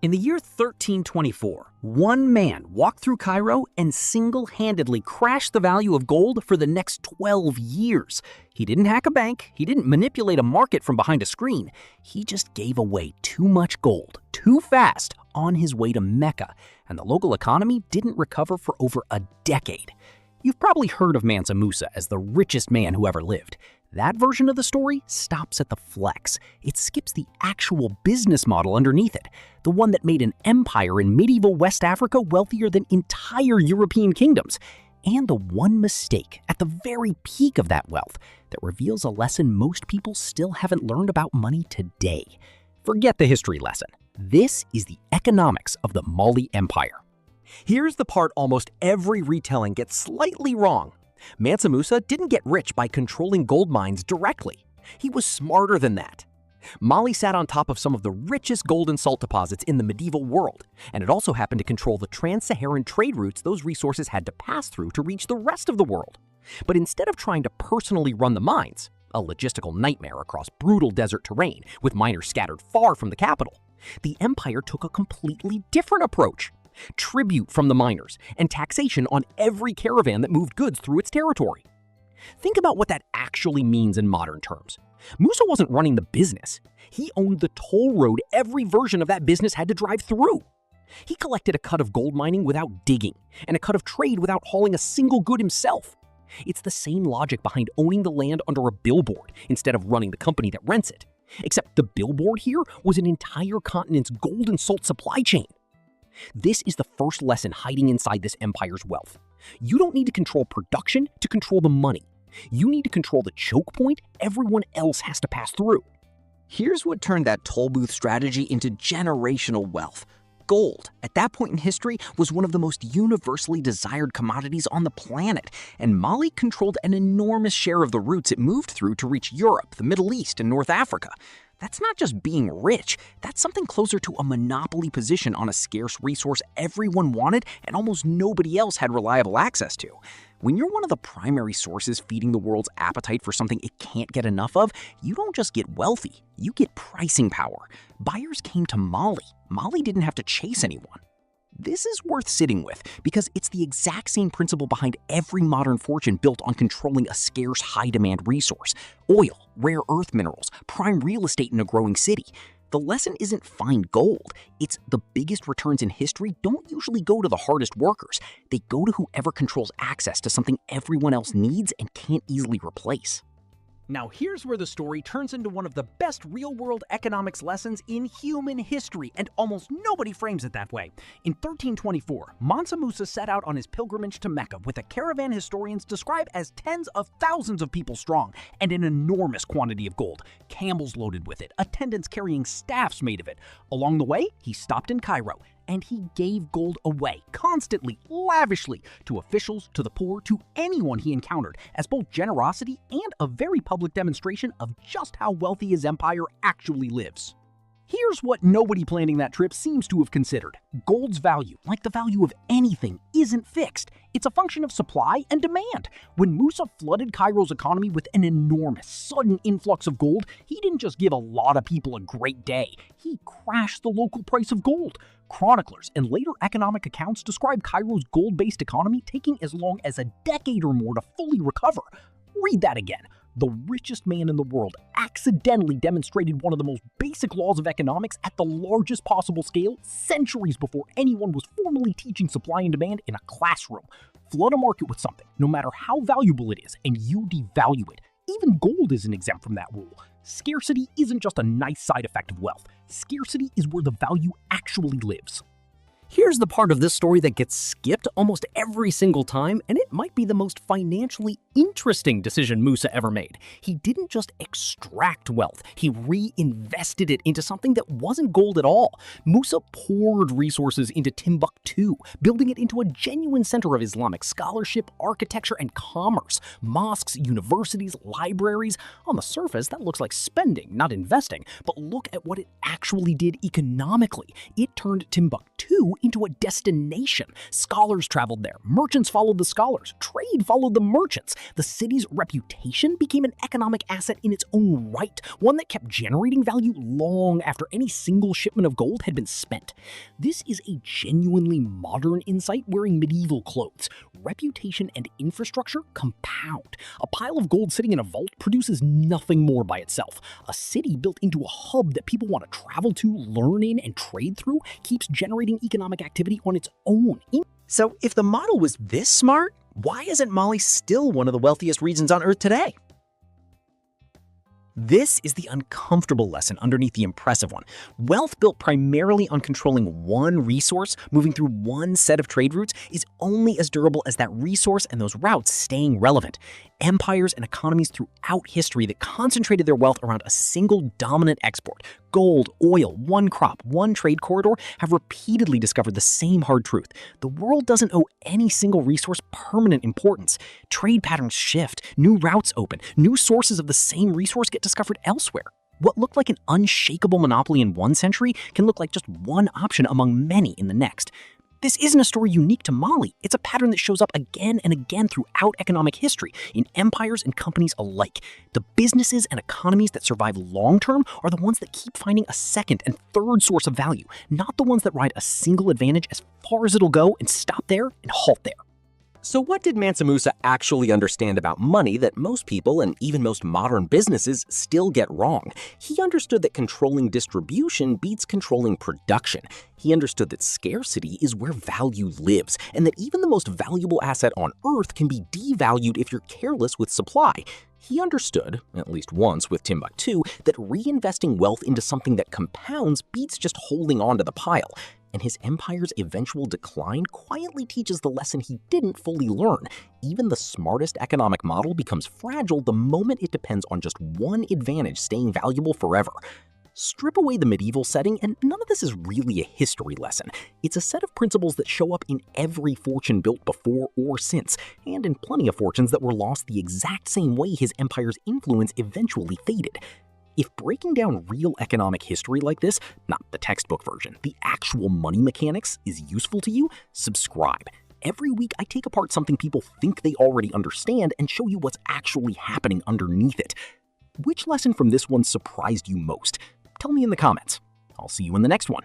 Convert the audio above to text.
In the year 1324, one man walked through Cairo and single-handedly crashed the value of gold for the next 12 years. He didn't hack a bank, he didn't manipulate a market from behind a screen. He just gave away too much gold, too fast, on his way to Mecca, and the local economy didn't recover for over a decade. You've probably heard of Mansa Musa as the richest man who ever lived. That version of the story stops at the flex. It skips the actual business model underneath it, the one that made an empire in medieval West Africa wealthier than entire European kingdoms, and the one mistake at the very peak of that wealth that reveals a lesson most people still haven't learned about money today. Forget the history lesson. This is the economics of the Mali Empire. Here's the part almost every retelling gets slightly wrong. Mansa Musa didn't get rich by controlling gold mines directly. He was smarter than that. Mali sat on top of some of the richest gold and salt deposits in the medieval world, and it also happened to control the trans-Saharan trade routes those resources had to pass through to reach the rest of the world. But instead of trying to personally run the mines, a logistical nightmare across brutal desert terrain with miners scattered far from the capital, the empire took a completely different approach. Tribute from the miners, and taxation on every caravan that moved goods through its territory. Think about what that actually means in modern terms. Musa wasn't running the business. He owned the toll road every version of that business had to drive through. He collected a cut of gold mining without digging, and a cut of trade without hauling a single good himself. It's the same logic behind owning the land under a billboard instead of running the company that rents it. Except the billboard here was an entire continent's gold and salt supply chain. This is the first lesson hiding inside this empire's wealth. You don't need to control production to control the money. You need to control the choke point everyone else has to pass through. Here's what turned that toll booth strategy into generational wealth. Gold, at that point in history, was one of the most universally desired commodities on the planet, and Mali controlled an enormous share of the routes it moved through to reach Europe, the Middle East, and North Africa. That's not just being rich, that's something closer to a monopoly position on a scarce resource everyone wanted and almost nobody else had reliable access to. When you're one of the primary sources feeding the world's appetite for something it can't get enough of, you don't just get wealthy, you get pricing power. Buyers came to Mali. Mali didn't have to chase anyone. This is worth sitting with because it's the exact same principle behind every modern fortune built on controlling a scarce, high-demand resource. Oil, rare earth minerals, prime real estate in a growing city. The lesson isn't find gold. It's the biggest returns in history don't usually go to the hardest workers. They go to whoever controls access to something everyone else needs and can't easily replace. Now here's where the story turns into one of the best real-world economics lessons in human history, and almost nobody frames it that way. In 1324, Mansa Musa set out on his pilgrimage to Mecca with a caravan historians describe as tens of thousands of people strong, and an enormous quantity of gold, camels loaded with it, attendants carrying staffs made of it. Along the way, he stopped in Cairo, and he gave gold away, constantly, lavishly, to officials, to the poor, to anyone he encountered, as both generosity and a very public demonstration of just how wealthy his empire actually lives. Here's what nobody planning that trip seems to have considered. Gold's value, like the value of anything, isn't fixed. It's a function of supply and demand. When Musa flooded Cairo's economy with an enormous, sudden influx of gold, he didn't just give a lot of people a great day. He crashed the local price of gold. Chroniclers and later economic accounts describe Cairo's gold-based economy taking as long as a decade or more to fully recover. Read that again. The richest man in the world accidentally demonstrated one of the most basic laws of economics at the largest possible scale centuries before anyone was formally teaching supply and demand in a classroom. Flood a market with something, no matter how valuable it is, and you devalue it. Even gold isn't exempt from that rule. Scarcity isn't just a nice side effect of wealth. Scarcity is where the value actually lives. Here's the part of this story that gets skipped almost every single time, and it might be the most financially interesting decision Musa ever made. He didn't just extract wealth, he reinvested it into something that wasn't gold at all. Musa poured resources into Timbuktu, building it into a genuine center of Islamic scholarship, architecture, and commerce. Mosques, universities, libraries. On the surface, that looks like spending, not investing, but look at what it actually did economically. It turned Timbuktu Timbuktu into a destination. Scholars traveled there, merchants followed the scholars, trade followed the merchants. The city's reputation became an economic asset in its own right, one that kept generating value long after any single shipment of gold had been spent. This is a genuinely modern insight wearing medieval clothes. Reputation and infrastructure compound. A pile of gold sitting in a vault produces nothing more by itself. A city built into a hub that people want to travel to, learn in, and trade through keeps generating economic activity on its own. So if the model was this smart, why isn't Mali still one of the wealthiest regions on Earth today? This is the uncomfortable lesson underneath the impressive one. Wealth built primarily on controlling one resource, moving through one set of trade routes, is only as durable as that resource and those routes staying relevant. Empires and economies throughout history that concentrated their wealth around a single dominant export, gold, oil, one crop, one trade corridor, have repeatedly discovered the same hard truth. The world doesn't owe any single resource permanent importance. Trade patterns shift, new routes open, new sources of the same resource get discovered elsewhere. What looked like an unshakable monopoly in one century can look like just one option among many in the next. This isn't a story unique to Mali. It's a pattern that shows up again and again throughout economic history, in empires and companies alike. The businesses and economies that survive long-term are the ones that keep finding a second and third source of value, not the ones that ride a single advantage as far as it'll go and stop there and halt there. So what did Mansa Musa actually understand about money that most people and even most modern businesses still get wrong? He understood that controlling distribution beats controlling production. He understood that scarcity is where value lives, and that even the most valuable asset on Earth can be devalued if you're careless with supply. He understood, at least once with Timbuktu, that reinvesting wealth into something that compounds beats just holding on to the pile. And his empire's eventual decline quietly teaches the lesson he didn't fully learn. Even the smartest economic model becomes fragile the moment it depends on just one advantage staying valuable forever. Strip away the medieval setting, and none of this is really a history lesson. It's a set of principles that show up in every fortune built before or since, and in plenty of fortunes that were lost the exact same way his empire's influence eventually faded. If breaking down real economic history like this, not the textbook version, the actual money mechanics, is useful to you, subscribe. Every week I take apart something people think they already understand and show you what's actually happening underneath it. Which lesson from this one surprised you most? Tell me in the comments. I'll see you in the next one.